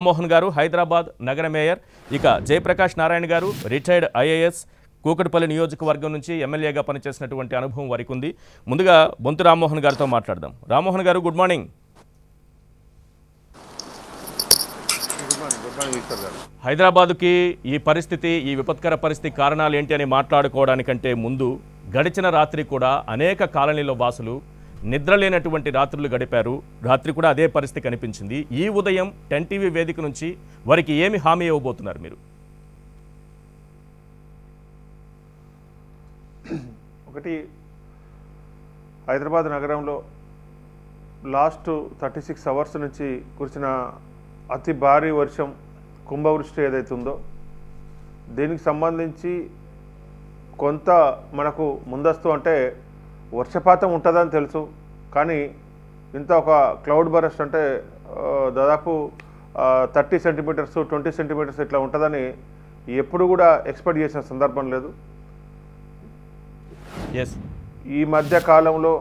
మోహన్ గారు హైదరాబాద్ నగర మేయర్, ఇక జయప్రకాష్ నారాయణ గారు రిటైర్డ్ ఐఏఎస్, కూకట్పల్లి నియోజకవర్గం నుంచి ఎమ్మెల్యేగా పనిచేసినటువంటి అనుభవం వారికి ఉంది. ముందుగా బొంతు రామ్మోహన్ గారితో మాట్లాడదాం. రామ్మోహన్ గారు, గుడ్ మార్నింగ్. హైదరాబాద్కి ఈ పరిస్థితి, ఈ విపత్కర పరిస్థితి కారణాలు ఏంటి అని మాట్లాడుకోవడానికంటే ముందు గడిచిన రాత్రి కూడా అనేక కాలనీలో వాసులు నిద్రలేనటువంటి రాత్రులు గడిపారు. రాత్రి కూడా అదే పరిస్థితి కనిపించింది. ఈ ఉదయం 10 టీవీ వేదిక నుంచి వారికి ఏమి హామీ ఇవ్వబోతున్నారు మీరు? ఒకటి, హైదరాబాద్ నగరంలో లాస్ట్ 36 అవర్స్ నుంచి కురిసిన అతి భారీ వర్షం, కుంభవృష్టి ఏదైతే ఉందో దీనికి సంబంధించి కొంత మనకు ముందస్తు అంటే వర్షపాతం ఉంటుందని తెలుసు. కానీ ఇంత ఒక క్లౌడ్ బరస్ట్ అంటే దాదాపు 30 సెంటీమీటర్స్ 20 సెంటీమీటర్స్ ఇట్లా ఉంటుందని ఎప్పుడు కూడా ఎక్స్పెక్ట్ చేసిన సందర్భం లేదు. ఈ మధ్య కాలంలో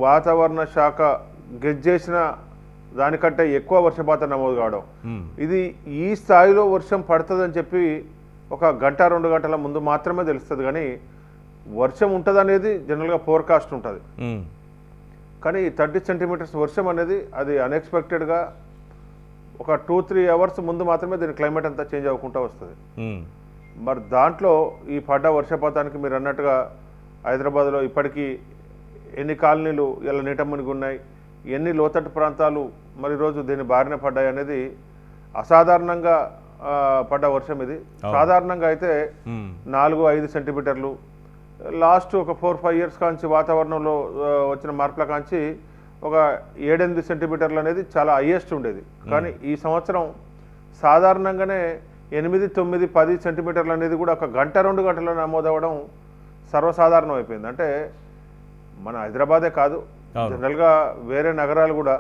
వాతావరణ శాఖ గెజ్జేసిన దానికంటే ఎక్కువ వర్షపాతం నమోదు కావడం, ఇది ఈ స్థాయిలో వర్షం పడుతుందని చెప్పి ఒక గంట 2 గంటల ముందు మాత్రమే తెలుస్తుంది. కానీ వర్షం ఉంటుంది అనేది జనరల్గా ఫోర్కాస్ట్ ఉంటుంది. కానీ 30 సెంటీమీటర్స్ వర్షం అనేది అది అన్ఎక్స్పెక్టెడ్గా ఒక 2-3 అవర్స్ ముందు మాత్రమే దీని క్లైమేట్ అంతా చేంజ్ అవ్వకుండా వస్తుంది. మరి దాంట్లో ఈ పడ్డ వర్షపాతానికి మీరు అన్నట్టుగా హైదరాబాద్లో ఇప్పటికీ ఎన్ని కాలనీలు ఇలా నీట మునిగి ఉన్నాయి, ఎన్ని లోతట్టు ప్రాంతాలు మరి రోజు దీని బారిన పడ్డాయి అనేది అసాధారణంగా పడ్డ వర్షం ఇది. సాధారణంగా అయితే 4-5 సెంటీమీటర్లు, లాస్ట్ ఒక 4-5 ఇయర్స్ కాంచి వాతావరణంలో వచ్చిన మార్పుల కాంచి ఒక 7-8 సెంటీమీటర్లు అనేది చాలా హైయెస్ట్ ఉండేది. కానీ ఈ సంవత్సరం సాధారణంగానే 8-9-10 సెంటీమీటర్లు అనేది కూడా ఒక గంట 2 గంటల్లో నమోదవ్వడం సర్వసాధారణం అయిపోయింది. అంటే మన హైదరాబాదే కాదు, జనరల్గా వేరే నగరాలు కూడా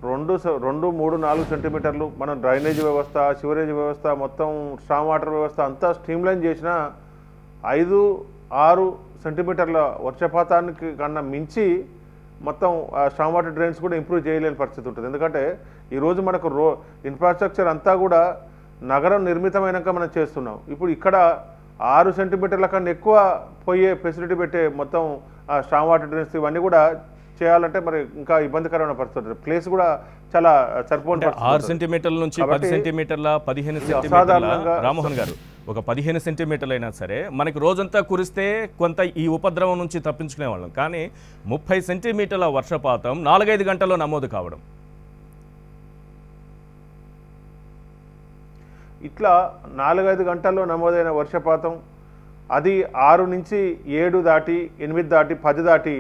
2-3-4 సెంటీమీటర్లు మనం డ్రైనేజ్ వ్యవస్థ, సివరేజ్ వ్యవస్థ, మొత్తం స్ట్రాంగ్ వాటర్ వ్యవస్థ అంతా స్ట్రీమ్లైన్ చేసిన 5-6 సెంటీమీటర్ల వర్షపాతానికి కన్నా మించి మొత్తం స్ట్రాంగ్ వాటర్ డ్రైన్స్ కూడా ఇంప్రూవ్ చేయలేని పరిస్థితి ఉంటుంది. ఎందుకంటే ఈరోజు మనకు ఇన్ఫ్రాస్ట్రక్చర్ అంతా కూడా నగరం నిర్మితమైనాక మనం చేస్తున్నాం. ఇప్పుడు ఇక్కడ 6 సెంటీమీటర్ల కన్నా ఎక్కువ పోయే ఫెసిలిటీ పెట్టే మొత్తం స్ట్రాంగ్ వాటర్ డ్రైన్స్ ఇవన్నీ కూడా చేయాలంటే మరి ఇంకా ఇబ్బందికరమైన పరిస్థితి. ప్లేస్ కూడా చాలా సరిపోని 6 సెంటీమీటర్ల నుంచి 10 సెంటీమీటర్ల 15 సెంటీమీటర్ల రామ్మోహన్ గారు, ఒక 15 సెంటీమీటర్లు అయినా సరే మనకి రోజంతా కురిస్తే కొంత ఈ ఉపద్రవం నుంచి తప్పించుకునే వాళ్ళం. కానీ 30 సెంటీమీటర్ల వర్షపాతం 4-5 గంటల్లో నమోదు కావడం, ఇట్లా 4-5 గంటల్లో నమోదైన వర్షపాతం అది 6 నుంచి 7 దాటి 8 దాటి 10 దాటి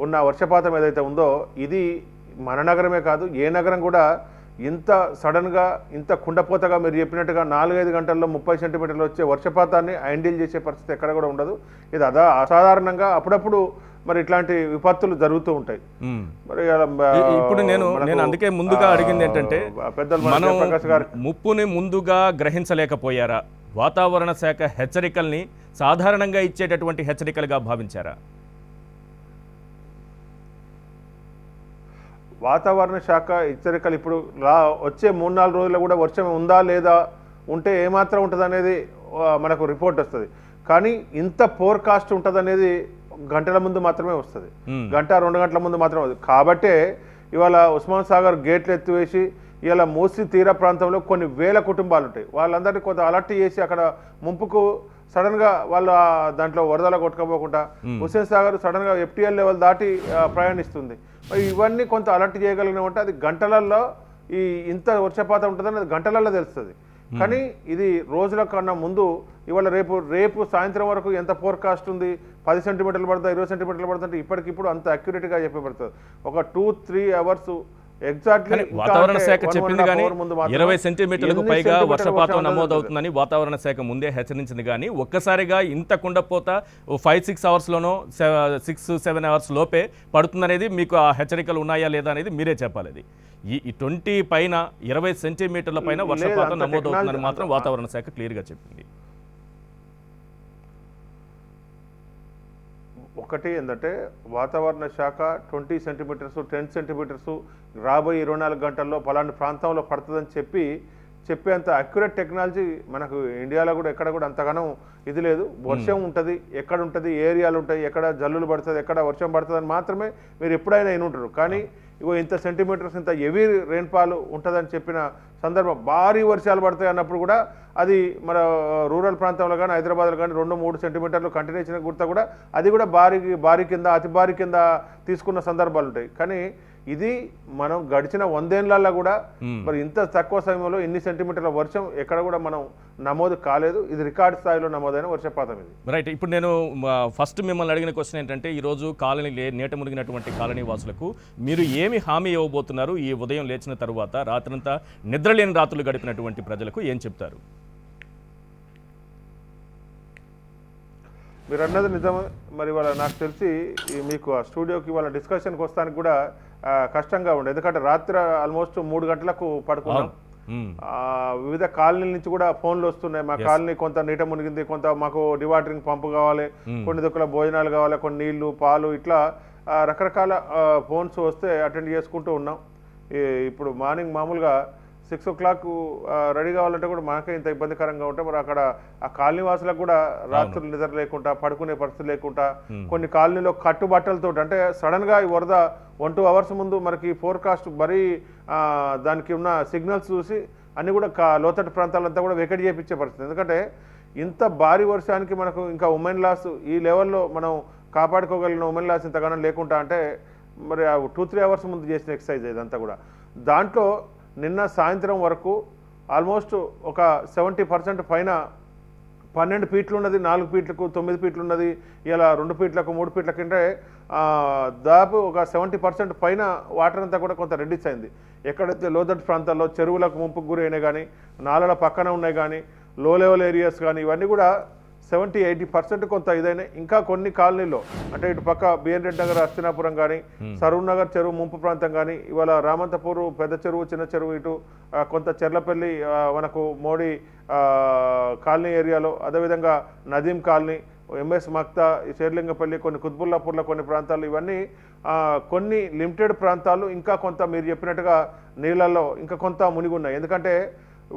ఉన్న వర్షపాతం ఏదైతే ఉందో ఇది మన నగరమే కాదు, ఏ నగరం కూడా ఇంత సడన్గా ఇంత కుండపోతగా మీరు చెప్పినట్టుగా 4-5 గంటల్లో 30 సెంటీమీటర్లు వచ్చే వర్షపాతాన్ని హ్యాండిల్ చేసే పరిస్థితి ఎక్కడ కూడా ఉండదు. ఇది అసాధారణంగా అప్పుడప్పుడు మరి ఇట్లాంటి విపత్తులు జరుగుతూ ఉంటాయి. మరి ఇప్పుడు నేను అందుకే ముందుగా అడిగింది ఏంటంటే, మనం ముప్పుని ముందుగా గ్రహించలేకపోయారా? వాతావరణ శాఖ హెచ్చరికల్ని సాధారణంగా ఇచ్చేటటువంటి హెచ్చరికలుగా భావించారా? వాతావరణ శాఖ హెచ్చరికలు ఇప్పుడు వచ్చే 3-4 రోజుల్లో కూడా వర్షం ఉందా లేదా, ఉంటే ఏమాత్రం ఉంటుంది అనేది మనకు రిపోర్ట్ వస్తుంది. కానీ ఇంత ఫోర్కాస్ట్ ఉంటుంది అనేది గంటల ముందు మాత్రమే వస్తుంది, గంట 2 గంటల ముందు మాత్రమే వస్తుంది. కాబట్టే ఇవాళ ఉస్మాన్ సాగర్ గేట్లు ఎత్తివేసి ఇవాళ మూసి తీర ప్రాంతంలో కొన్ని వేల కుటుంబాలు ఉంటాయి, వాళ్ళందరినీ కొంత అలర్ట్ చేసి అక్కడ ముంపుకు సడన్గా వాళ్ళు దాంట్లో వరదల కొట్టుకోపోకుండా హుస్సేన్ సాగర్ సడన్గా FTL లెవెల్ దాటి ప్రయాణిస్తుంది. మరి ఇవన్నీ కొంత అలర్ట్ చేయగలిగినామంటే అది గంటలలో ఈ ఇంత వర్షపాతం ఉంటుందని అది గంటలలో తెలుస్తుంది. కానీ ఇది రోజుల కన్నా ముందు ఇవాళ రేపు సాయంత్రం వరకు ఎంత ఫోర్కాస్ట్ ఉంది, 10 సెంటీమీటర్లు పడుతుంది, 20 సెంటీమీటర్లు పడుతుంటే ఇప్పటికిప్పుడు అంత అక్యురేట్గా చెప్పబడుతుంది. ఒక 2-3 అవర్స్ ఎగ్జాక్ట్లీ వాతావరణ శాఖ చెప్పింది. కానీ 20 సెంటీమీటర్లకు పైగా వర్షపాతం నమోదవుతుందని వాతావరణ శాఖ ముందే హెచ్చరించింది. కానీ ఒక్కసారిగా ఇంత కుండపోత 5-6 అవర్స్లోనో 6-7 అవర్స్ లోపే పడుతుందనేది మీకు ఆ హెచ్చరికలు ఉన్నాయా లేదా అనేది మీరే చెప్పాలి. అది ఈ 20 పైన 20 సెంటీమీటర్ల పైన వర్షపాతం నమోదవుతుందని మాత్రం వాతావరణ శాఖ క్లియర్గా చెప్పింది. ఒకటి ఏంటంటే వాతావరణ శాఖ 20 సెంటీమీటర్స్ 10 సెంటీమీటర్స్ రాబోయే 24 గంటల్లో పలానా ప్రాంతంలో పడుతుందని చెప్పేంత అక్యురేట్ టెక్నాలజీ మనకు ఇండియాలో కూడా ఎక్కడ కూడా అంతగానో ఇది లేదు. వర్షం ఉంటుంది, ఎక్కడ ఉంటుంది, ఏరియాలు ఉంటాయి, ఎక్కడ జల్లులు పడుతుంది, ఎక్కడ వర్షం పడుతుంది అని మాత్రమే మీరు ఎప్పుడైనా ఉంటారు. కానీ ఇగో ఇంత సెంటీమీటర్స్ ఇంత హెవీ రెయిన్ఫాల్ ఉంటుందని చెప్పిన సందర్భం, భారీ వర్షాలు పడతాయి అన్నప్పుడు కూడా అది మన రూరల్ ప్రాంతంలో కానీ హైదరాబాద్లో కానీ 2-3 సెంటీమీటర్లు కంటిన్యూషన్ గుర్తా కూడా అది కూడా భారీ కింద అతి భారీ కింద తీసుకున్న సందర్భాలు ఉంటాయి. కానీ ఇది మనం గడిచిన 100 ఏళ్లలో కూడా మరి ఇంత తక్కువ సమయంలో ఇన్ని సెంటీమీటర్ల వర్షం ఎక్కడ కూడా మనం నమోదు కాలేదు. ఇది రికార్డు స్థాయిలో నమోదైన వర్షపాతం ఇది. రైట్. ఇప్పుడు నేను ఫస్ట్ మిమ్మల్ని అడిగిన క్వశ్చన్ ఏంటంటే ఈరోజు కాలనీ నీట మునిగినటువంటి కాలనీ వాసులకు మీరు ఏమి హామీ ఇవ్వబోతున్నారు? ఈ ఉదయం లేచిన తర్వాత రాత్రంతా నిద్రలేని రాత్రులు గడిపినటువంటి ప్రజలకు ఏం చెప్తారు? మీరు అన్నది నిజమే. మరి వాళ్ళ నాకు తెలిసి మీకు ఆ స్టూడియోకి వాళ్ళ డిస్కషన్కి వస్తానికి కూడా కష్టంగా ఉండే, ఎందుకంటే రాత్రి ఆల్మోస్ట్ 3 గంటలకు పడుకున్నాం. వివిధ కాలనీల నుంచి కూడా ఫోన్లు వస్తున్నాయి, మా కాలనీ కొంత నీట మునిగింది, కొంత మాకు డివాటరింగ్ పంపు కావాలి, కొన్ని దిక్కుల భోజనాలు కావాలి, కొన్ని నీళ్లు పాలు, ఇట్లా రకరకాల ఫోన్స్ వస్తే అటెండ్ చేసుకుంటూ ఉన్నాం. ఇప్పుడు మార్నింగ్ మామూలుగా 6 o'clock రెడీ కావాలంటే కూడా మనకే ఇంత ఇబ్బందికరంగా ఉంటే మరి అక్కడ ఆ కాలనీ వాసులకు కూడా రాత్రులు నిద్ర లేకుండా పడుకునే పరిస్థితి లేకుండా కొన్ని కాలనీలో కట్టుబట్టలతో అంటే సడన్ గా ఈ వరద 1-2 hours ముందు మనకి ఫోర్కాస్ట్ మరీ దానికి ఉన్న సిగ్నల్స్ చూసి అన్ని కూడా లోతట్టు ప్రాంతాలంతా కూడా వెకెట్ చేయించే పరిస్థితి. ఎందుకంటే ఇంత భారీ వర్షానికి మనకు ఇంకా ఉమెన్ లాస్ ఈ లెవెల్లో మనం కాపాడుకోగలిగిన ఉమెన్ లాస్ ఇంతగానో లేకుండా అంటే మరి 2-3 hours ముందు చేసిన ఎక్సర్సైజ్ ఇదంతా కూడా. దాంట్లో నిన్న సాయంత్రం వరకు ఆల్మోస్ట్ ఒక 70% పైన 12 ఫీట్లు ఉన్నది, 4 ఫీట్లకు 9 ఫీట్లు ఉన్నది, ఇలా 2 ఫీట్లకు 3 ఫీట్లకి అంటే దాదాపు ఒక 70% పైన వాటర్ అంతా కూడా కొంత రెడ్యూస్ అయింది. ఎక్కడైతే లోతట్టు ప్రాంతాల్లో చెరువులకు ముంపుకు గురైనాయి కానీ, నాలల పక్కన ఉన్నాయి కానీ, లో లెవెల్ ఏరియాస్ కానీ ఇవన్నీ కూడా 70-80% కొంత ఇదైనా. ఇంకా కొన్ని కాలనీల్లో అంటే ఇటు పక్క బిఎన్ రెడ్డి నగర్ అస్తినాపురం కానీ, సరూర్ నగర్ చెరువు ముంపు ప్రాంతం కానీ, ఇవాళ రామంతపూర్ పెద్ద చెరువు చిన్న చెరువు, ఇటు కొంత చెర్లపల్లి మనకు మోడీ కాలనీ ఏరియాలో, అదేవిధంగా నదీం కాలనీ, ఎంఎస్ మక్తా, షేర్లింగపల్లి, కొన్ని కుత్బుల్లాపూర్లో కొన్ని ప్రాంతాలు, ఇవన్నీ కొన్ని లిమిటెడ్ ప్రాంతాలు ఇంకా కొంత మీరు చెప్పినట్టుగా నీళ్ళల్లో ఇంకా కొంత మునిగి ఉన్నాయి. ఎందుకంటే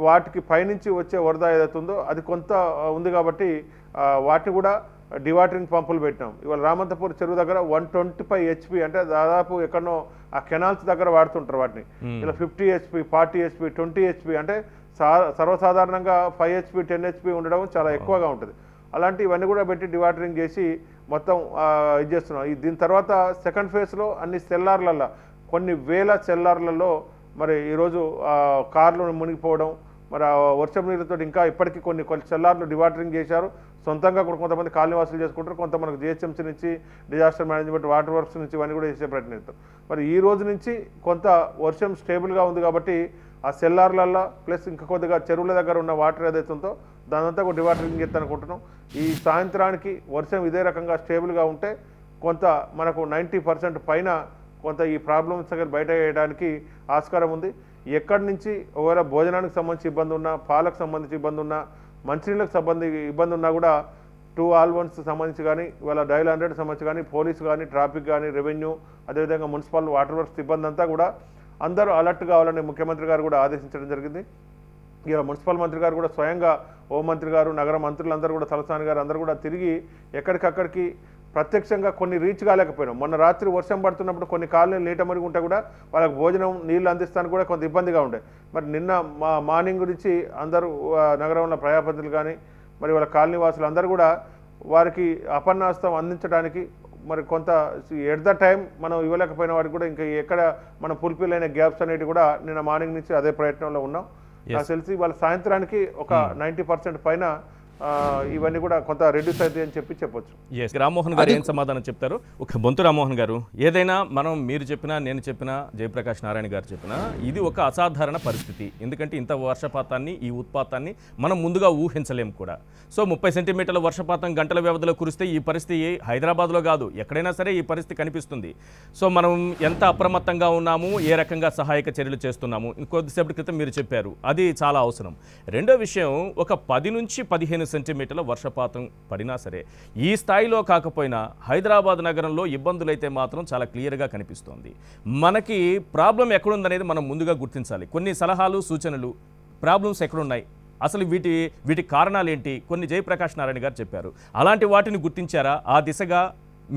వాటికి పైనుంచి వచ్చే వరద ఏదైతుందో అది కొంత ఉంది కాబట్టి వాటిని కూడా డివాటరింగ్ పంపులు పెట్టినాం. ఇవాళ రామంతపూర్ చెరువు దగ్గర 125 HP అంటే దాదాపు ఎక్కడనో ఆ కెనాల్స్ దగ్గర వాడుతుంటారు వాటిని. ఇలా 50 HP 40 HP 20 HP అంటే సర్వసాధారణంగా 5 HP 10 HP ఉండడం చాలా ఎక్కువగా ఉంటుంది. అలాంటి ఇవన్నీ కూడా పెట్టి డివాటరింగ్ చేసి మొత్తం ఇది చేస్తున్నాం. దీని తర్వాత సెకండ్ ఫేజ్లో అన్ని సెల్లార్లలో కొన్ని వేల సెల్లార్లలో మరి ఈరోజు కార్లు మునిగిపోవడం, మరి వర్షం నీళ్ళతో ఇంకా ఇప్పటికీ కొన్ని సెల్లార్లు డివాటరింగ్ చేశారు. సొంతంగా కూడా కొంతమంది కాలనీ వాసులు చేసుకుంటారు, కొంత మనకు జిహెచ్ఎంసీ నుంచి డిజాస్టర్ మేనేజ్మెంట్ వాటర్ వర్క్స్ నుంచి ఇవన్నీ కూడా చేసే ప్రయత్నం చేస్తారు. మరి ఈ రోజు నుంచి కొంత వర్షం స్టేబుల్గా ఉంది కాబట్టి ఆ సెల్లార్లల్లో ప్లస్ ఇంకా కొద్దిగా చెరువుల దగ్గర ఉన్న వాటర్ ఏదైతే ఉందో దానంతా కూడా డివాటరింగ్ చేస్తాను అనుకుంటున్నాం. ఈ సాయంత్రానికి వర్షం ఇదే రకంగా స్టేబుల్గా ఉంటే కొంత మనకు 90% పైన కొంత ఈ ప్రాబ్లమ్స్ దగ్గర బయట వేయడానికి ఆస్కారం ఉంది. ఎక్కడి నుంచి ఒకవేళ భోజనానికి సంబంధించి ఇబ్బంది ఉన్నా, పాలకు సంబంధించి ఇబ్బంది ఉన్నా, మంచినీళ్ళకి ఇబ్బంది ఉన్నా కూడా 2 all-1s సంబంధించి కానీ, ఇవాళ డైల్ 100 సంబంధించి కానీ, పోలీసు కానీ, ట్రాఫిక్ కానీ, రెవెన్యూ, అదేవిధంగా మున్సిపల్ వాటర్ వర్క్స్ ఇబ్బంది అంతా కూడా అందరూ అలర్ట్ కావాలని ముఖ్యమంత్రి గారు కూడా ఆదేశించడం జరిగింది. ఇలా మున్సిపల్ మంత్రి గారు కూడా స్వయంగా హోంమంత్రి గారు, నగర మంత్రులందరూ కూడా, తలసాని గారు అందరూ కూడా తిరిగి ఎక్కడికక్కడికి ప్రత్యక్షంగా కొన్ని రీచ్ కాలేకపోయినాం. మొన్న రాత్రి వర్షం పడుతున్నప్పుడు కొన్ని కాలనీలు నీట మునిగి ఉంటే కూడా వాళ్ళకి భోజనం నీళ్ళు అందిస్తానికి కూడా కొంత ఇబ్బందిగా ఉండే. మరి నిన్న మార్నింగ్ గురించి అందరూ నగరంలో ప్రజాప్రతినిధులు కానీ మరి వాళ్ళ కాలనీ వాసులు అందరూ కూడా వారికి అపన్నాస్తం అందించడానికి మరి కొంత ఎట్ ద టైం మనం ఇవ్వలేకపోయిన వారికి కూడా ఇంకా ఎక్కడ మనం ఫుల్ఫిల్ అయిన గ్యాప్స్ అనేవి కూడా నిన్న మార్నింగ్ నుంచి అదే ప్రయత్నంలో ఉన్నాం. నాకు తెలిసి వాళ్ళ సాయంత్రానికి ఒక 90% పైన ఇవన్నీ కూడా కొంత రెడ్యూస్ అవుతాయి అని చెప్పొచ్చు. రామ్మోహన్ గారు ఏం సమాధానం చెప్తారు? ఒక బొంతు రామ్మోహన్ గారు, ఏదైనా మీరు చెప్పినా నేను చెప్పినా జయప్రకాష్ నారాయణ గారు చెప్పినా ఇది ఒక అసాధారణ పరిస్థితి. ఎందుకంటే ఇంత వర్షపాతాన్ని, ఈ ఉత్పాతాన్ని మనం ముందుగా ఊహించలేము కూడా. సో 30 సెంటీమీటర్ల వర్షపాతం గంటల వ్యవధిలో కురిస్తే ఈ పరిస్థితి హైదరాబాద్లో కాదు ఎక్కడైనా సరే ఈ పరిస్థితి కనిపిస్తుంది. సో మనం ఎంత అప్రమత్తంగా ఉన్నాము, ఏ రకంగా సహాయక చర్యలు చేస్తున్నాము, ఇంకొద్దిసేపటి క్రితం మీరు చెప్పారు, అది చాలా అవసరం. రెండో విషయం, ఒక 10 నుంచి 15 సెంటీమీటర్ల వర్షపాతం పడినా సరే ఈ స్థాయిలో కాకపోయినా హైదరాబాద్ నగరంలో ఇబ్బందులైతే మాత్రం చాలా క్లియర్గా కనిపిస్తోంది. మనకి ప్రాబ్లం ఎక్కడుందనేది మనం ముందుగా గుర్తించాలి. కొన్ని సలహాలు సూచనలు ప్రాబ్లమ్స్ ఎక్కడున్నాయి, అసలు వీటి కారణాలు ఏంటి, కొన్ని జయప్రకాష్ నారాయణ గారు చెప్పారు. అలాంటి వాటిని గుర్తించారా? ఆ దిశగా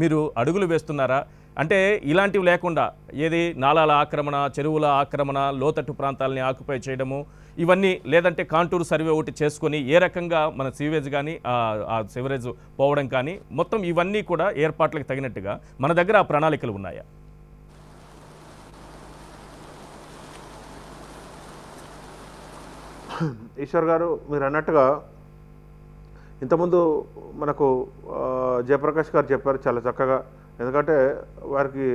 మీరు అడుగులు వేస్తున్నారా? అంటే ఇలాంటివి లేకుండా ఏది నాలాల ఆక్రమణ, చెరువుల ఆక్రమణ, లోతట్టు ప్రాంతాలని ఆక్యుపై చేయడము, ఇవన్నీ లేదంటే కాంటూర్ సర్వే ఒకటి చేసుకొని ఏ రకంగా మన సీవేజ్ కానీ ఆ సివరేజ్ పోవడం కానీ మొత్తం ఇవన్నీ కూడా ఏర్పాట్లకు తగినట్టుగా మన దగ్గర ఆ ప్రణాళికలు ఉన్నాయా? ఈశ్వర్ గారు, మీరు అన్నట్టుగా ఇంతకుముందు మనకు జయప్రకాష్ గారు చెప్పారు చాలా చక్కగా. ఎందుకంటే వారికి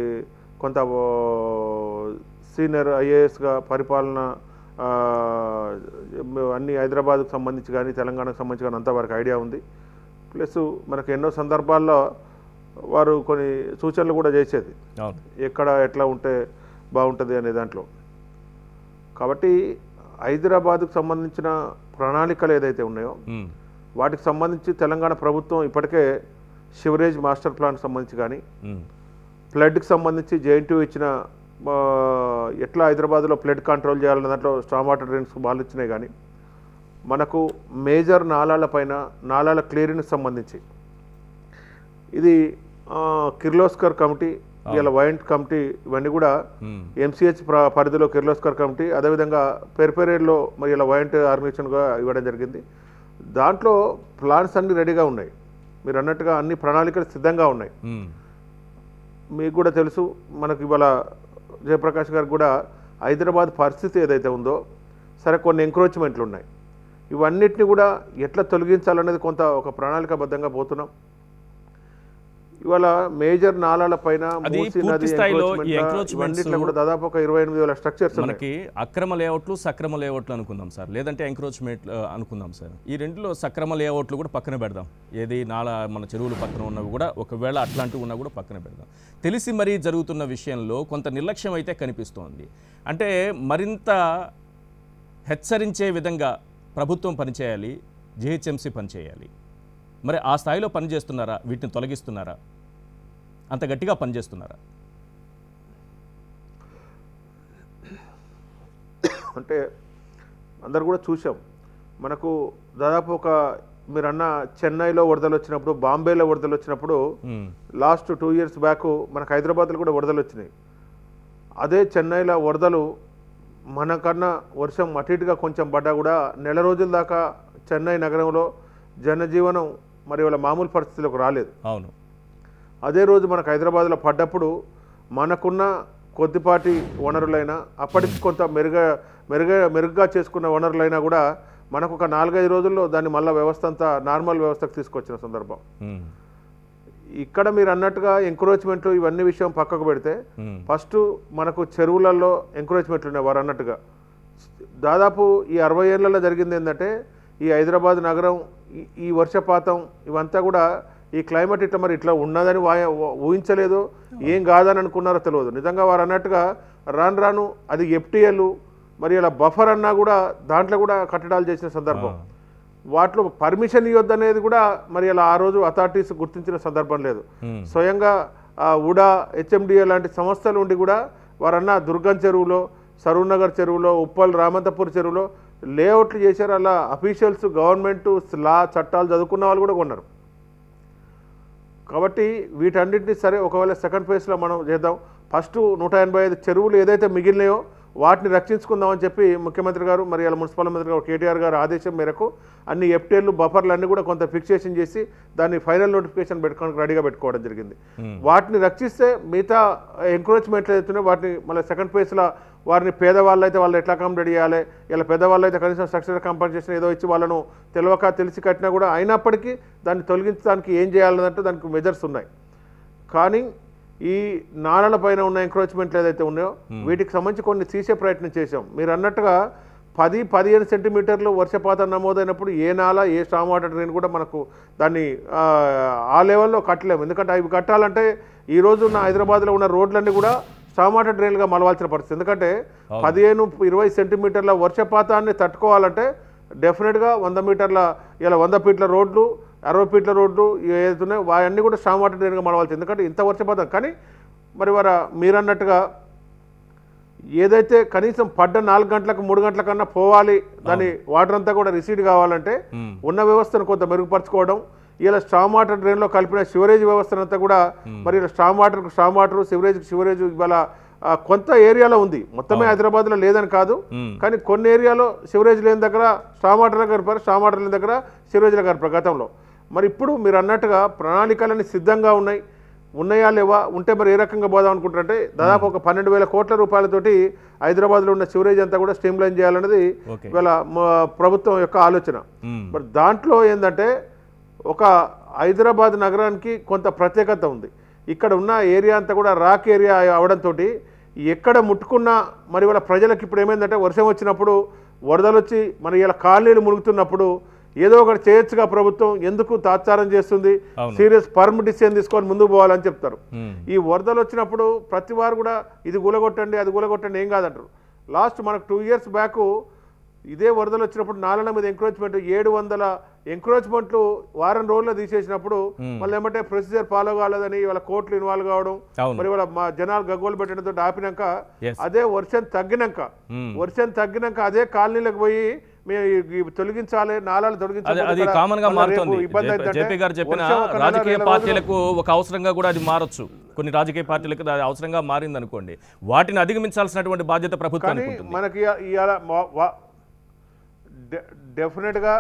కొంత సీనియర్ ఐఏఎస్గా పరిపాలన అన్ని హైదరాబాద్కు సంబంధించి కానీ తెలంగాణకు సంబంధించి కానీ అంతా వారికి ఐడియా ఉంది. ప్లస్ మనకు ఎన్నో సందర్భాల్లో వారు కొన్ని సూచనలు కూడా చేసేది, ఎక్కడ ఎట్లా ఉంటే బాగుంటుంది అనే దాంట్లో. కాబట్టి హైదరాబాద్కు సంబంధించిన ప్రణాళికలు ఏదైతే ఉన్నాయో వాటికి సంబంధించి తెలంగాణ ప్రభుత్వం ఇప్పటికే సివరేజ్ మాస్టర్ ప్లాన్కి సంబంధించి కానీ ఫ్లడ్కి సంబంధించి జేఎన్టీయూ ఇచ్చిన ఎట్లా హైదరాబాద్లో ఫ్లడ్ కంట్రోల్ చేయాలన్న దాంట్లో స్టామ్ వాటర్ డ్రైన్స్ బాగా ఇచ్చినాయి. కానీ మనకు మేజర్ నాలాల నాలాల క్లియరింగ్కి సంబంధించి ఇది కిర్లోస్కర్ కమిటీ, ఇలా వైంట్ కమిటీ, ఇవన్నీ కూడా ఎంసీహెచ్ పరిధిలో కిర్లోస్కర్ కమిటీ, అదేవిధంగా పెరిపెరేడ్లో మరి ఇలా వైంట్ ఆర్గనైజేషన్గా ఇవ్వడం జరిగింది. దాంట్లో ప్లాన్స్ అన్నీ రెడీగా ఉన్నాయి. మీరు అన్నట్టుగా అన్ని ప్రణాళికలు సిద్ధంగా ఉన్నాయి. మీకు కూడా తెలుసు, మనకు ఇవాళ జయప్రకాష్ గారికి కూడా హైదరాబాద్ పరిస్థితి ఏదైతే ఉందో సరే కొన్ని ఎంక్రోచ్మెంట్లు ఉన్నాయి. ఇవన్నిటిని కూడా ఎట్లా తొలగించాలనేది కొంత ఒక ప్రణాళికాబద్ధంగా పోతున్నాం. ఇవాళ మేజర్ నాలాల పైన కూడా దాదాపు ఒక 28,000 స్ట్రక్చర్స్ మనకి అక్రమ లేఅవుట్లు, సక్రమ లేఅవుట్లు అనుకుందాం సార్, లేదంటే ఎంక్రోచ్మెంట్ అనుకుందాం సార్. ఈ రెండులో సక్రమ లేఅవుట్లు కూడా పక్కన పెడదాం. ఏది నాలా మన చెరువులు పక్కన ఉన్నవి కూడా ఒకవేళ అట్లాంటివి ఉన్నా కూడా పక్కన పెడదాం. తెలిసి మరీ జరుగుతున్న విషయంలో కొంత నిర్లక్ష్యం అయితే కనిపిస్తోంది. అంటే మరింత హెచ్చరించే విధంగా ప్రభుత్వం పనిచేయాలి, జిహెచ్ఎంసీ పనిచేయాలి. మరి ఆ స్థాయిలో పనిచేస్తున్నారా? వీటిని తొలగిస్తున్నారా? అంత గట్టిగా పనిచేస్తున్నారా? అంటే అందరు కూడా చూసాం. మనకు దాదాపు ఒక మీరన్న చెన్నైలో వరదలు వచ్చినప్పుడు, బాంబేలో వరదలు వచ్చినప్పుడు లాస్ట్ 2 years బ్యాక్ మనకు హైదరాబాద్లో కూడా వరదలు వచ్చినాయి. అదే చెన్నైలో వరదలు మనకన్నా వర్షం అటు ఇటుగా కొంచెం పడ్డా కూడా నెల రోజుల దాకా చెన్నై నగరంలో జనజీవనం మరి వాళ్ళ మామూలు పరిస్థితులకు రాలేదు. అవును. అదే రోజు మనకు హైదరాబాద్లో పడ్డప్పుడు మనకున్న కొద్దిపాటి వనరులైనా, అప్పటికి కొంత మెరుగ్గా చేసుకున్న వనరులైనా కూడా మనకు ఒక 4-5 రోజుల్లో దాన్ని మళ్ళీ వ్యవస్థ అంతా నార్మల్ వ్యవస్థకు తీసుకొచ్చిన సందర్భం. ఇక్కడ మీరు అన్నట్టుగా ఎంక్రోచ్మెంట్లు ఇవన్నీ విషయం పక్కకు పెడితే ఫస్ట్ మనకు చెరువులలో ఎంక్రోచ్మెంట్లు ఉన్నాయి. వారు అన్నట్టుగా దాదాపు ఈ 60 ఏళ్లలో జరిగింది ఏంటంటే ఈ హైదరాబాద్ నగరం ఈ వర్షపాతం ఇవంతా కూడా ఈ క్లైమేట్ ఇట్లా మరి ఇట్లా ఉన్నదని ఊహించలేదు, ఏం కాదని అనుకున్నారో తెలియదు. నిజంగా వారు అన్నట్టుగా రాను అది ఎఫ్టీఎల్ మరి ఇలా బఫర్ అన్నా కూడా దాంట్లో కూడా కట్టడాలు చేసిన సందర్భం. వాటిలో పర్మిషన్ ఇవ్వద్దనేది కూడా మరి ఇలా ఆ రోజు అథారిటీస్ గుర్తించిన సందర్భం లేదు. స్వయంగా ఉడా, హెచ్ఎండిఏ లాంటి సంస్థలు ఉండి కూడా వారన్నా దుర్గం చెరువులో, సరూర్ నగర్ చెరువులో, ఉప్పల్ రామంతపూర్ చెరువులో లేఅవుట్లు చేశారు. అలా అఫీషియల్స్, గవర్నమెంట్ లా చట్టాలు చదువుకున్న వాళ్ళు కూడా కొన్నారు. కాబట్టి వీటన్నింటినీ సరే ఒకవేళ సెకండ్ ఫేజ్లో మనం చేద్దాం. ఫస్ట్ 185 చెరువులు ఏదైతే మిగిలినాయో వాటిని రక్షించుకుందామని చెప్పి ముఖ్యమంత్రి గారు మరి అలా మున్సిపల్ మంత్రి గారు కేటీఆర్ గారు ఆదేశం మేరకు అన్ని ఎఫ్టీఎల్లు, బఫర్లు అన్నీ కూడా కొంత ఫిక్సేషన్ చేసి దాన్ని ఫైనల్ నోటిఫికేషన్ రెడీగా పెట్టుకోవడం జరిగింది. వాటిని రక్షిస్తే మిగతా ఎంక్రోచ్మెంట్లు అవుతున్నాయి వాటిని మళ్ళీ సెకండ్ ఫేజ్లో వారిని పేదవాళ్ళు అయితే వాళ్ళు ఎట్లా అకామిడేట్ చేయాలి, ఇలా పేదవాళ్ళు అయితే కనీసం స్ట్రక్చరల్ కంపన్సేషన్ ఏదో ఇచ్చి వాళ్ళను తెలిసి కట్టినా కూడా అయినప్పటికీ దాన్ని తొలగించడానికి ఏం చేయాలంటే దానికి మెజర్స్ ఉన్నాయి. కానీ ఈ నాలల పైన ఉన్న ఎంక్రోచ్మెంట్లు ఏదైతే ఉన్నాయో వీటికి సంబంధించి కొన్ని తీసే ప్రయత్నం చేశాం. మీరు అన్నట్టుగా 10-15 సెంటీమీటర్లు వర్షపాతం నమోదైనప్పుడు ఏ నాల, ఏ స్టామ్ వాటర్ డ్రైన్ కూడా మనకు దాన్ని ఆ లెవెల్లో కట్టలేము. ఎందుకంటే అవి కట్టాలంటే ఈరోజు ఉన్న హైదరాబాద్లో ఉన్న రోడ్లన్నీ కూడా స్టామ్ వాటర్ డ్రైన్గా మలవాల్సిన పరిస్థితి. ఎందుకంటే 15-20 సెంటీమీటర్ల వర్షపాతాన్ని తట్టుకోవాలంటే డెఫినెట్గా 100 మీటర్ల ఇలా 100 ఫీట్ల రోడ్లు 60 ఫీట్ల రోడ్లు ఏదైతున్నాయో అవన్నీ కూడా స్ట్రాంగ్ వాటర్ డ్రైన్గా మారవాలి. ఎందుకంటే ఇంత వర్షపాతం కానీ మరి మీరన్నట్టుగా ఏదైతే కనీసం పడ్డ 4 గంటలకు 3 గంటల కన్నా పోవాలి, దాని వాటర్ అంతా కూడా రిసీడ్ కావాలంటే ఉన్న వ్యవస్థను కొంత మెరుగుపరచుకోవడం, ఇలా స్ట్రాంగ్ వాటర్ డ్రైన్లో కలిపిన సివరేజ్ వ్యవస్థనంతా కూడా మరి ఇలా స్ట్రాంగ్ వాటర్ సివరేజ్ ఇవాళ కొంత ఏరియాలో ఉంది, మొత్తమే హైదరాబాద్లో లేదని కాదు, కానీ కొన్ని ఏరియాలో సివరేజ్ లేని దగ్గర స్ట్రాంగ్ వాటర్ కలిపారు, స్ట్రాంగ్ వాటర్ లేని దగ్గర సివరేజ్లో కలిపారు గతంలో. మరి ఇప్పుడు మీరు అన్నట్టుగా ప్రణాళికలన్నీ సిద్ధంగా ఉన్నాయా లేవా, ఉంటే మరి ఏ రకంగా పోదాం అనుకుంటారంటే దాదాపు ఒక 12,000 కోట్ల రూపాయలతోటి హైదరాబాద్లో ఉన్న సివరేజ్ అంతా కూడా స్ట్రీమ్లైన్ చేయాలన్నది ఇవాళ ప్రభుత్వం యొక్క ఆలోచన. మరి దాంట్లో ఏంటంటే ఒక హైదరాబాద్ నగరానికి కొంత ప్రత్యేకత ఉంది. ఇక్కడ ఉన్న ఏరియా అంతా కూడా రాక్ ఏరియా అవడంతో ఎక్కడ ముట్టుకున్నా మరి వాళ్ళ ప్రజలకు ఇప్పుడు ఏమైందంటే వర్షం వచ్చినప్పుడు వరదలు వచ్చి మరి ఇలా కాలనీలు మునుగుతున్నప్పుడు ఏదో ఒకటి చేయొచ్చుగా ప్రభుత్వం ఎందుకు తాత్సారం చేస్తుంది, సీరియస్ ఫర్మ్ డిసిషన్ తీసుకొని ముందుకు పోవాలని చెప్తారు. ఈ వరదలు వచ్చినప్పుడు ప్రతి వారు కూడా ఇది గులగొట్టండి అది గులగొట్టండి ఏం కాదంటారు. లాస్ట్ మనకు 2 years బ్యాక్ ఇదే వరదలు వచ్చినప్పుడు 4 మీద ఎంక్రోచ్మెంట్ 700 ఎంక్రోచ్మెంట్లు వారం రోజుల్లో తీసేసినప్పుడు మళ్ళీ ఏమంటే ప్రొసీజర్ ఫాలో కాలేదని ఇవాళ కోర్టులు ఇన్వాల్వ్ కావడం, మరి ఇవాళ మా జనాలు గగ్గోలు పెట్టడంతో ఆపినాక అదే వర్షం తగ్గినాక అదే కాలనీలకు పోయి మేము తొలగించాలి, నాలాలు తొలగించాలి. అది కామన్ గా మారుతుంది. జేపీ గారు చెప్పిన రాజకీయ పార్టీలకు ఒక అవసరంగా కూడా అది మారొచ్చు. కొన్ని రాజకీయ పార్టీలకు అది అవసరంగా మారింది అనుకోండి, వాటిని అధిగమించాల్సినటువంటి బాధ్యత ప్రభుత్వానికి ఉంటుంది. మనకి డెఫినెట్గా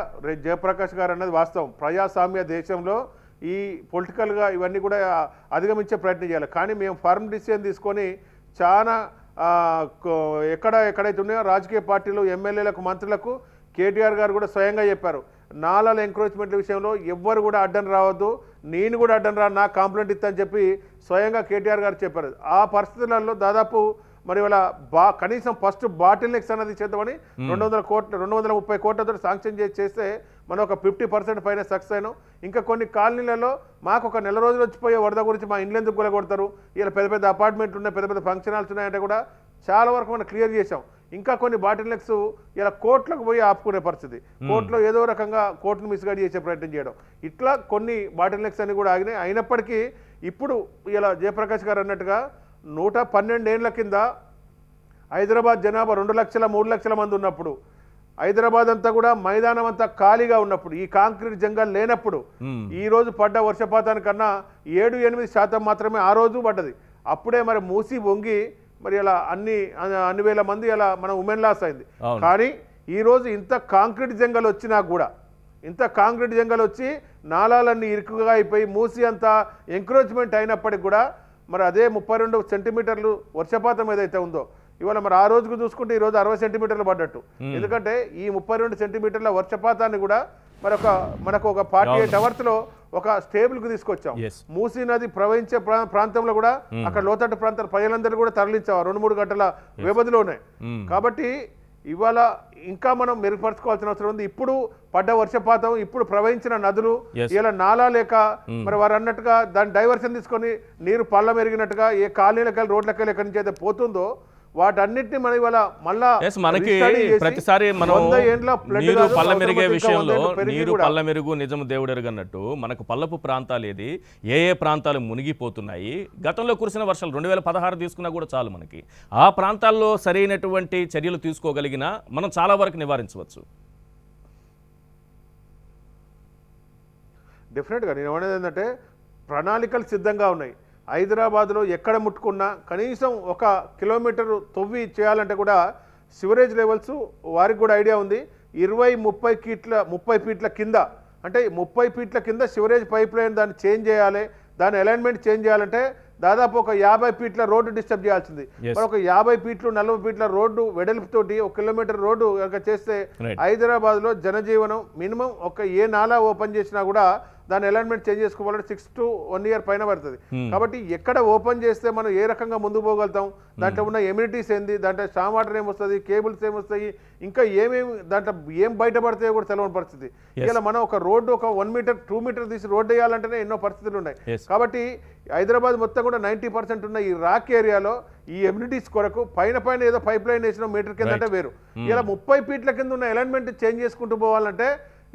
జయప్రకాష్ గారు అన్నది వాస్తవం. ప్రజాస్వామ్య దేశంలో ఈ పొలిటికల్గా ఇవన్నీ కూడా అధిగమించే ప్రయత్నం చేయాలి. కానీ మేము ఫర్మ్ డిసిషన్ తీసుకొని చాలా ఎక్కడైతే ఉన్నాయో రాజకీయ పార్టీలు ఎమ్మెల్యేలకు మంత్రులకు కేటీఆర్ గారు కూడా స్వయంగా చెప్పారు, నాలాల ఎంక్రోచ్మెంట్ల విషయంలో ఎవ్వరు కూడా అడ్డం రావద్దు, నేను కూడా అడ్డం రా, నా కంప్లైంట్ ఇస్తానని చెప్పి స్వయంగా కేటీఆర్ గారు చెప్పారు. ఆ పరిస్థితులలో దాదాపు మరి వాళ్ళ కనీసం ఫస్ట్ బాటిల్ నెక్స్ అన్నది చేద్దామని 230 కోట్లతో శాంక్షన్ చేస్తే మనం ఒక 50% పైన సక్సెస్ అయినాం. ఇంకా కొన్ని కాలనీలలో మాకు ఒక నెల రోజులు వచ్చిపోయే వరద గురించి మా ఇండ్లు ఎందుకు కొలగొడతారు, ఇలా పెద్ద పెద్ద అపార్ట్మెంట్లు ఉన్నాయి, పెద్ద పెద్ద ఫంక్షన్ హాల్స్ ఉన్నాయంటే కూడా చాలా వరకు మనం క్లియర్ చేసాం. ఇంకా కొన్ని బాటిల్ నెక్స్ ఇలా కోర్టులకు పోయి ఆపుకునే పరిస్థితి, కోర్టులో ఏదో రకంగా కోర్టును మిస్గైడ్ చేసే ప్రయత్నం చేయడం, ఇట్లా కొన్ని బాటిల్ నెక్స్ అన్ని కూడా ఆగినాయి. అయినప్పటికీ ఇప్పుడు ఇలా జయప్రకాష్ గారు అన్నట్టుగా 112 ఏళ్ల కింద హైదరాబాద్ జనాభా 2 లక్షల 3 లక్షల మంది ఉన్నప్పుడు, హైదరాబాద్ అంతా కూడా మైదానం అంతా ఖాళీగా ఉన్నప్పుడు, ఈ కాంక్రీట్ జంగల్ లేనప్పుడు ఈ రోజు పడ్డ వర్షపాతానికన్నా 7-8% మాత్రమే ఆ రోజు పడ్డది. అప్పుడే మరి మూసి వంగి మరి ఇలా అన్ని వేల మంది ఇలా మన ఉమెన్ లాస్ అయింది. కానీ ఈరోజు ఇంత కాంక్రీట్ జంగల్ వచ్చినా కూడా, ఇంత కాంక్రీట్ జంగల్ వచ్చి నాలాలన్నీ ఇరుకుగా అయిపోయి మూసి అంతా ఎంక్రోచ్మెంట్ అయినప్పటికి కూడా మరి అదే 32 సెంటీమీటర్లు వర్షపాతం ఏదైతే ఉందో ఇవాళ మరి ఆ రోజుకు చూసుకుంటే ఈరోజు 60 సెంటీమీటర్లు పడ్డట్టు. ఎందుకంటే ఈ 32 సెంటీమీటర్ల వర్షపాతాన్ని కూడా మనకు ఒక 48 అవర్స్లో ఒక స్టేబుల్కు తీసుకొచ్చాం. మూసీ నది ప్రవహించే ప్రాంతంలో కూడా అక్కడ లోతట్టు ప్రాంతాల ప్రజలందరూ కూడా తరలించాం 2-3 గంటల వ్యవధిలోనే. కాబట్టి ఇవాళ ఇంకా మనం మెరుగుపరచుకోవాల్సిన అవసరం ఉంది. ఇప్పుడు పడ్డ వర్షపాతం, ఇప్పుడు ప్రవహించిన నదులు ఇలా నాలా లేక మరి వారు అన్నట్టుగా దాన్ని డైవర్షన్ తీసుకొని నీరు పళ్ళ మెరిగినట్టుగా ఏ కాలనీలకెళ్ళి రోడ్లకెళ్ళి ఎక్కడి నుంచి అయితే పోతుందో వాటన్నిటిని మనం ఇవాళ మళ్ళా మనకి ప్రతిసారి మనం నీరు పళ్ళ మెరిగే విషయంలో నీరు పళ్ళ మెరుగు నిజము దేవుడు ఎరుగన్నట్టు మనకు పల్లపు ప్రాంతాలు ఏది, ఏ ప్రాంతాలు మునిగిపోతున్నాయి, గతంలో కురిసిన వర్షాలు 2016 తీసుకున్నా కూడా చాలు, మనకి ఆ ప్రాంతాల్లో సరైనటువంటి చర్యలు తీసుకోగలిగినా మనం చాలా వరకు నివారించవచ్చు. డెఫినెట్గా నేను అనేది ఏంటంటే ప్రణాళికలు సిద్ధంగా ఉన్నాయి. హైదరాబాద్లో ఎక్కడ ముట్టుకున్నా కనీసం 1 కిలోమీటర్ తవ్వి చేయాలంటే కూడా సివరేజ్ లెవెల్స్ వారికి కూడా ఐడియా ఉంది. 20-30 ఫీట్ల కింద, అంటే 30 ఫీట్ల కింద సివరేజ్ పైప్ లైన్ దాన్ని చేంజ్ చేయాలి, దాని అలైన్మెంట్ చేంజ్ చేయాలంటే దాదాపు ఒక 50 ఫీట్ల రోడ్డు డిస్టర్బ్ చేయాల్సింది. మరి ఒక 50 ఫీట్లు 40 ఫీట్ల రోడ్డు వెడల్పుతోటి 1 కిలోమీటర్ రోడ్డు కనుక చేస్తే హైదరాబాద్లో జనజీవనం మినిమం ఏ నాలా ఓపెన్ చేసినా కూడా దాని అలైన్మెంట్ చేంజ్ చేసుకోవాలంటే 6 to 1 year పైన పడుతుంది. కాబట్టి ఎక్కడ ఓపెన్ చేస్తే మనం ఏ రకంగా ముందుకు పోగలుగుతాం, దాంట్లో ఉన్న ఎమ్యూనిటీస్ ఏంది, దాంట్లో స్టామ్ వాటర్ ఏమొస్తుంది, కేబుల్స్ ఏమొస్తాయి, ఇంకా ఏమేమి దాంట్లో ఏం బయటపడతాయో కూడా తెలియని పరిస్థితి. ఇలా మనం ఒక రోడ్డు ఒక 1 meter 2 meter తీసి రోడ్డు వేయాలంటేనే ఎన్నో పరిస్థితులు ఉన్నాయి. కాబట్టి హైదరాబాద్ మొత్తం కూడా 90% ఉన్న ఈ రాక్ ఏరియాలో ఈ ఎమ్యూనిటీస్ కొరకు పైన ఏదో పైప్ లైన్ వేసిన మీటర్ కింద అంటే వేరు. ఇలా 30 feet కింద ఉన్న అలైన్మెంట్ చేంజ్ చేసుకుంటూ పోవాలంటే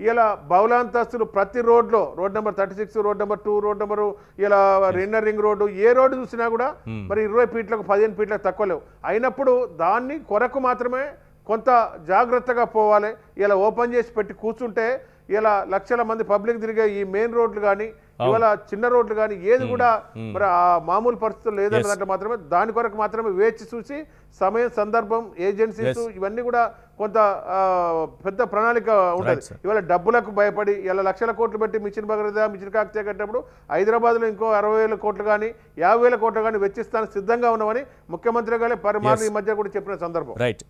ఇలా బహుళాంతస్తులు ప్రతి రోడ్లో road number 36, road number 2, road number ఇలా ఇన్నర్ రింగ్ రోడ్డు ఏ రోడ్డు చూసినా కూడా మరి 20 feet 15 feet తక్కువ లేవు. అయినప్పుడు దాన్ని కొరకు మాత్రమే కొంత జాగ్రత్తగా పోవాలి. ఇలా ఓపెన్ చేసి పెట్టి కూర్చుంటే ఇలా లక్షల మంది పబ్లిక్ తిరిగే ఈ మెయిన్ రోడ్లు కానీ ఇవాళ చిన్న రోడ్లు కానీ ఏది కూడా మరి ఆ మామూలు పరిస్థితులు లేదన్న దాంట్లో మాత్రమే దాని కొరకు మాత్రమే వేచి చూసి సమయం సందర్భం ఏజెన్సీస్ ఇవన్నీ కూడా కొంత పెద్ద ప్రణాళిక ఉంటుంది. ఇవాళ డబ్బులకు భయపడి ఇలా లక్షల కోట్లు పెట్టి మిషన్ భగీరథ మిషన్ కాకతీయ కట్టినప్పుడు హైదరాబాద్లో ఇంకో 60,000 కోట్లు కానీ 50,000 కోట్లు కానీ వెచ్చిస్తానికి సిద్ధంగా ఉన్నామని ముఖ్యమంత్రి గారే పరమారు ఈ మధ్య కూడా చెప్పిన సందర్భం. రైట్.